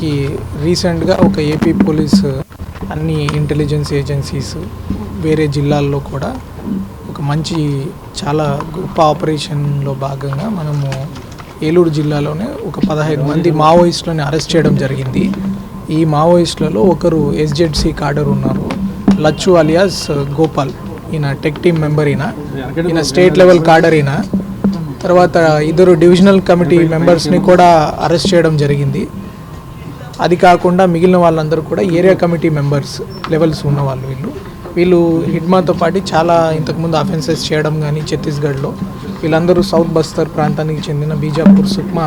మనకి రీసెంట్గా ఒక ఏపీ పోలీస్ అన్ని ఇంటెలిజెన్స్ ఏజెన్సీస్ వేరే జిల్లాల్లో కూడా ఒక మంచి చాలా గొప్ప ఆపరేషన్లో భాగంగా మనము ఏలూరు జిల్లాలోనే ఒక 15 మంది మావోయిస్టులని అరెస్ట్ చేయడం జరిగింది. ఈ మావోయిస్టులలో ఒకరు ఎస్జెడ్సీ కాడర్ ఉన్నారు, లచ్చు అలియాస్ గోపాల్. ఈయన టెక్ టీమ్ మెంబర్, ఈయన స్టేట్ లెవెల్ కాడర్. ఈయన తర్వాత 2 డివిజనల్ కమిటీ మెంబర్స్ని కూడా అరెస్ట్ చేయడం జరిగింది. అది కాకుండా మిగిలిన వాళ్ళందరూ కూడా ఏరియా కమిటీ మెంబర్స్ లెవెల్స్ ఉన్నవాళ్ళు. వీళ్ళు హిడ్మాతో పాటు చాలా ఇంతకుముందు అఫెన్సెస్ చేయడం కానీ ఛత్తీస్గఢ్లో. వీళ్ళందరూ సౌత్ బస్తర్ ప్రాంతానికి చెందిన బీజాపూర్, సుక్మా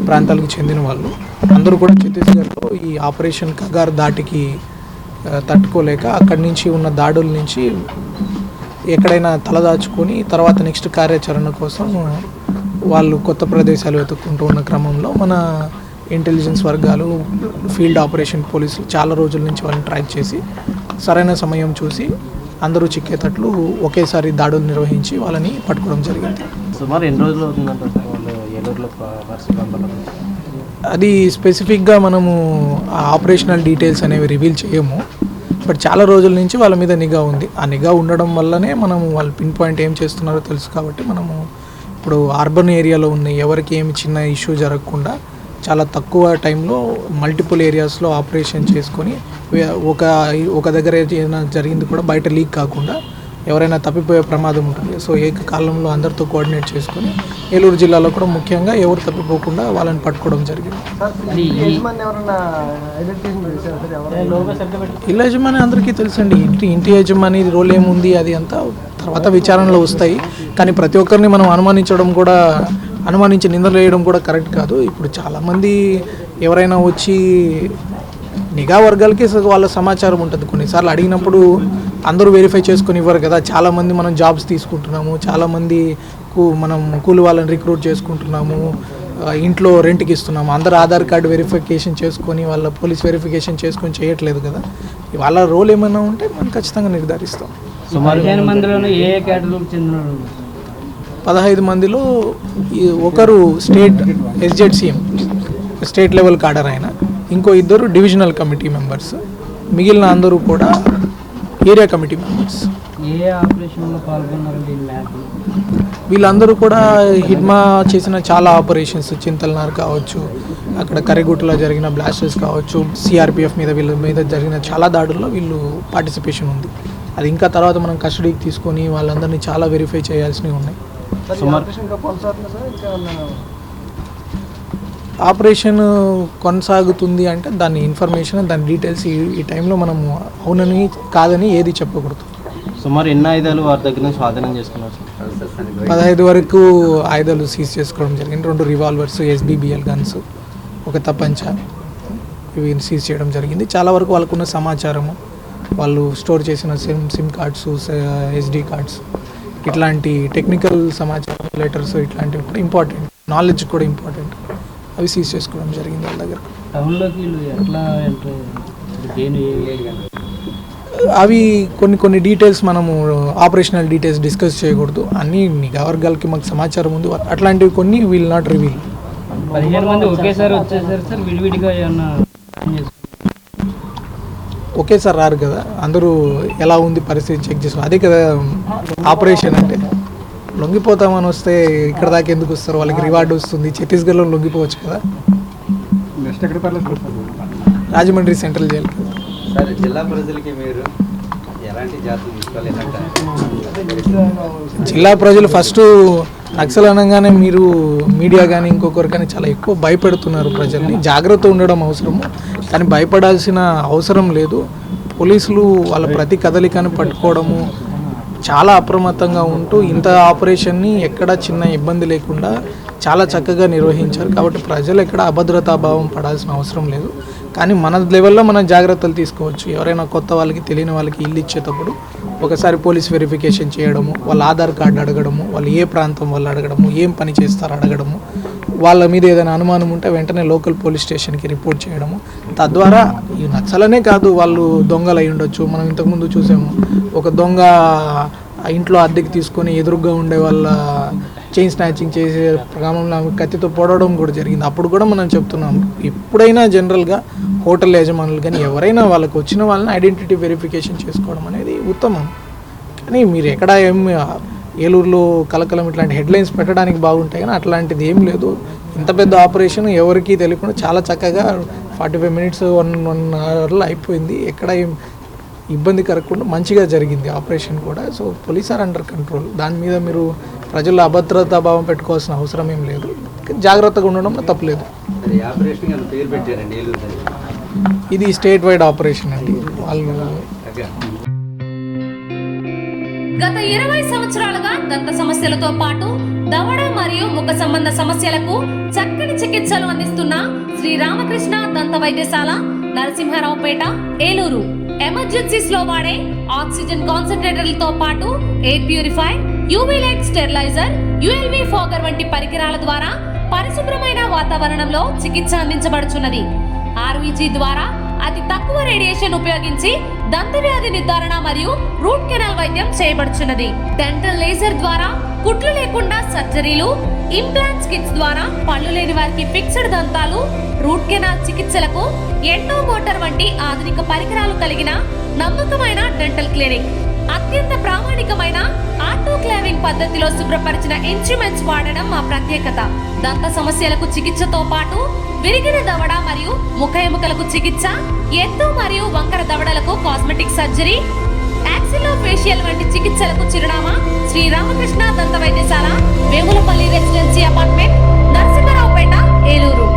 ప్రాంతాలకు చెందిన వాళ్ళు. అందరూ కూడా ఛత్తీస్గఢ్లో ఈ ఆపరేషన్ కగార్ దాటికి తట్టుకోలేక అక్కడి నుంచి ఉన్న దాడుల నుంచి ఎక్కడైనా తలదాచుకొని తర్వాత నెక్స్ట్ కార్యాచరణ కోసం వాళ్ళు కొత్త ప్రదేశాలు వెతుక్కుంటూ ఉన్న క్రమంలో మన ఇంటెలిజెన్స్ వర్గాలు, ఫీల్డ్ ఆపరేషన్ పోలీసులు చాలా రోజుల నుంచి వాళ్ళని ట్రాక్ చేసి సరైన సమయం చూసి అందరూ చిక్కేటట్లు ఒకేసారి దాడులు నిర్వహించి వాళ్ళని పట్టుకోవడం జరిగింది. సుమారు ఎన్ని రోజులు అవుతుందంటే ఏలూరులో అది స్పెసిఫిక్గా మనము ఆపరేషనల్ డీటెయిల్స్ అనేవి రివీల్ చేయము. బట్ చాలా రోజుల నుంచి వాళ్ళ మీద నిఘా ఉంది. ఆ నిఘా ఉండడం వల్లనే మనము వాళ్ళు పిన్ పాయింట్ ఏం చేస్తున్నారో తెలుసు కాబట్టి మనము ఇప్పుడు అర్బన్ ఏరియాలో ఉన్న ఎవరికి ఏమి చిన్న ఇష్యూ జరగకుండా చాలా తక్కువ టైంలో మల్టిపుల్ ఏరియాస్లో ఆపరేషన్ చేసుకొని ఒక దగ్గర ఏదైనా జరిగింది కూడా బయట లీక్ కాకుండా ఎవరైనా తప్పిపోయే ప్రమాదం ఉంటుంది. సో ఏకకాలంలో అందరితో కోఆర్డినేట్ చేసుకొని ఏలూరు జిల్లాలో కూడా ముఖ్యంగా ఎవరు తప్పిపోకుండా వాళ్ళని పట్టుకోవడం జరిగింది. ఇళ్ళ యజమాని అందరికీ తెలుసండి. ఇంటి యజమాని రోల్ ఏముంది అది అంతా తర్వాత విచారణలో వస్తాయి. కానీ ప్రతి ఒక్కరిని మనం అనుమానించి నిందలు వేయడం కూడా కరెక్ట్ కాదు. ఇప్పుడు చాలామంది ఎవరైనా వచ్చి నిఘా వర్గాలకి వాళ్ళ సమాచారం ఉంటుంది. కొన్నిసార్లు అడిగినప్పుడు అందరూ వెరిఫై చేసుకొని ఇవ్వరు కదా. చాలామంది మనం జాబ్స్ తీసుకుంటున్నాము, చాలామంది మనం కూలి వాళ్ళని రిక్రూట్ చేసుకుంటున్నాము, ఇంట్లో రెంట్కి ఇస్తున్నాము. అందరూ ఆధార్ కార్డు వెరిఫికేషన్ చేసుకొని వాళ్ళ పోలీస్ వెరిఫికేషన్ చేసుకొని చేయట్లేదు కదా. వాళ్ళ రోల్ ఏమైనా ఉంటే మనం ఖచ్చితంగా నిర్ధారిస్తాం. 15 మందిలో ఒకరు స్టేట్ ఎస్జెడ్సీఎం స్టేట్ లెవెల్ కాడర్ అయిన, ఇంకో 2 డివిజనల్ కమిటీ మెంబర్స్, మిగిలిన అందరూ కూడా ఏరియా కమిటీ మెంబర్స్. వీళ్ళందరూ కూడా హిడ్మా చేసిన చాలా ఆపరేషన్స్, చింతల్నార్ కావచ్చు, అక్కడ కరిగుట్టలో జరిగిన బ్లాస్టర్స్ కావచ్చు, సిఆర్పిఎఫ్ మీద వీళ్ళ మీద జరిగిన చాలా దాడుల్లో వీళ్ళు పార్టిసిపేషన్ ఉంది. అది ఇంకా తర్వాత మనం కస్టడీకి తీసుకొని వాళ్ళందరినీ చాలా వెరిఫై చేయాల్సినవి ఉన్నాయి. ఆపరేషన్ కొనసాగుతుంది అంటే దాని ఇన్ఫర్మేషన్, దాని డీటెయిల్స్ ఈ టైంలో మనము అవునని కాదని ఏది చెప్పకూడదు. సుమారు ఎన్ని ఆయుధాలు వారి దగ్గర స్వాధీనం చేసుకున్నారు? 15 వరకు ఆయుధాలు సీజ్ చేసుకోవడం జరిగింది. 2 రివాల్వర్స్, SBBL గన్స్, ఒక తపంచ, ఇవి సీజ్ చేయడం జరిగింది. చాలా వరకు వాళ్ళకున్న సమాచారము, వాళ్ళు స్టోర్ చేసిన సిమ్ కార్డ్స్, SD కార్డ్స్, ఇట్లాంటి టెక్నికల్ సమాచారం, లెటర్స్, ఇట్లాంటివి కూడా ఇంపార్టెంట్, నాలెడ్జ్ కూడా ఇంపార్టెంట్, అవి సీజ్ చేసుకోవడం జరిగింది వాళ్ళ దగ్గర. అవి కొన్ని డీటెయిల్స్ మనము ఆపరేషనల్ డీటెయిల్స్ డిస్కస్ చేయకూడదు. అన్నీ నిఘా వర్గాలకి మాకు సమాచారం ఉంది. అట్లాంటివి కొన్ని విల్ నాట్ రివీల్. 15 మంది ఒకేసారి వచ్చేసారు సార్, విడివిడిగా ఏమన్నా ఒకేసారి రారు కదా, అందరూ ఎలా ఉంది పరిస్థితి చెక్ చేసుకో. అదే కదా ఆపరేషన్ అంటే. లొంగిపోతామని వస్తే ఇక్కడ దాకా ఎందుకు వస్తారు? వాళ్ళకి రివార్డు వస్తుంది. ఛత్తీస్గఢ్లో లొంగిపోవచ్చు కదా. Rajahmundry central jail. జిల్లా ప్రజలకి మీరు ఎలాంటి జాగ్రత్తలు తీసుకోవాలి? జిల్లా ప్రజలు ఫస్ట్ నక్సల్ అనగానే మీరు మీడియా కానీ ఇంకొకరు కానీ చాలా ఎక్కువ భయపెడుతున్నారు ప్రజల్ని. జాగ్రత్త ఉండడం అవసరము, కానీ భయపడాల్సిన అవసరం లేదు. పోలీసులు వాళ్ళ ప్రతి కదలికను పట్టుకోవడము, చాలా అప్రమత్తంగా ఉంటూ ఇంత ఆపరేషన్ని ఎక్కడ చిన్న ఇబ్బంది లేకుండా చాలా చక్కగా నిర్వహించారు. కాబట్టి ప్రజలు ఎక్కడ అభద్రతాభావం పడాల్సిన అవసరం లేదు. కానీ మన లెవెల్లో మనం జాగ్రత్తలు తీసుకోవచ్చు. ఎవరైనా కొత్త వాళ్ళకి, తెలియని వాళ్ళకి ఇల్లు ఇచ్చేటప్పుడు ఒకసారి పోలీస్ వెరిఫికేషన్ చేయడము, వాళ్ళ ఆధార్ కార్డు అడగడము, వాళ్ళు ఏ ప్రాంతం వాళ్ళు అడగడము, ఏం పని చేస్తారో అడగడము, వాళ్ళ మీద ఏదైనా అనుమానం ఉంటే వెంటనే లోకల్ పోలీస్ స్టేషన్కి రిపోర్ట్ చేయడము. తద్వారా ఈ నక్సలనే కాదు, వాళ్ళు దొంగలు అయి ఉండొచ్చు. మనం ఇంతకుముందు చూసాము, ఒక దొంగ ఇంట్లో అద్దెకి తీసుకొని ఎదురుగ్గా ఉండే వాళ్ళ చైన్ స్నాచింగ్ చేసే క్రమంలో ఆమె కత్తితో పొడవడం కూడా జరిగింది. అప్పుడు కూడా మనం చెప్తున్నాం, ఎప్పుడైనా జనరల్గా హోటల్ యజమానులు కానీ ఎవరైనా వాళ్ళకి వచ్చిన వాళ్ళని ఐడెంటిటీ వెరిఫికేషన్ చేసుకోవడం అనేది ఉత్తమం. కానీ మీరు ఎక్కడ ఏం ఏలూరులో కలకలం ఇట్లాంటి హెడ్లైన్స్ పెట్టడానికి బాగుంటాయి, కానీ అట్లాంటిది ఏం లేదు. ఇంత పెద్ద ఆపరేషన్ ఎవరికీ తెలియకుండా చాలా చక్కగా 45 మినిట్స్ 1 అవర్లో అయిపోయింది. ఎక్కడ ఏం ఇబ్బంది కలగకుండా మంచిగా జరిగింది ఆపరేషన్ కూడా. So police are under control. దాని మీద మీరు ప్రజల్లో అభద్రతా భావం పెట్టుకోవాల్సిన అవసరం ఏం లేదు. జాగ్రత్తగా ఉండడం తప్పలేదు. మరి ఈ ఆపరేషన్ అని పేరు పెట్టారండి ఏలూరు దగ్గర. ఇది స్టేట్ వైడ్ ఆపరేషన్ అండి. వాళ్ళు ఓకే. గత 20 సంవత్సరాలుగా దంత సమస్యలతో పాటు దవడ మరియు ముఖ సంబంధ సమస్యలకు చక్కని చికిత్సలు అందిస్తున్న శ్రీ రామకృష్ణ దంత వైద్యశాల, నరసింహారావుపేట, ఏలూరు. ఎమర్జెన్సీస్ లో వాడే ఆక్సిజన్ కాన్సంట్రేటర్లతో పాటు air purify, UV light steriliser, ULV fogger వంటి పరికరాల ద్వారా పరిశుభ్రమైన వాతావరణంలో చికిత్స అందించబడుచున్నది. ఆర్వీజీ ద్వారా అతి తక్కువ రేడియేషన్ ఉపయోగించి దంత వ్యాధి నిర్ధారణ మరియు రూట్ కెనాల్ వైద్యం చేయబడుచున్నది. డెంటల్ లేజర్ ద్వారా కుట్లు లేకుండా సర్జరీలు, ఇంప్లాంట్స్ కిట్స్ ద్వారా పళ్ళు లేని వారికి ఫిక్స్డ్ దంతాలు, రూట్ కెనాల్ చికిత్సలకు ఎండో మోటార్ వంటి ఆధునిక పరికరాలు కలిగిన నమ్మకమైన డెంటల్ క్లినిక్. అత్యంత ప్రామాణికమైన ఆటోక్లావింగ్ పద్ధతిలో శుభ్రపరిచిన ఇన్స్ట్రుమెంట్స్ వాడడం మా ప్రత్యేకత. దంత సమస్యలకు చికిత్సతో పాటు విరిగిన దవడ మరియు ముఖ ఎముకలకు చికిత్స, ఎత్తు మరియు వంకర దవడలకు కాస్మెటిక్ సర్జరీ, యాక్సిలోఫేషియల్ వంటి చికిత్సలకు చిరునామా శ్రీ రామకృష్ణ దంత వైద్యశాల, వేములపల్లి రెసిడెన్సీ అపార్ట్మెంట్, నరసింహారావుపేట, ఏలూరు.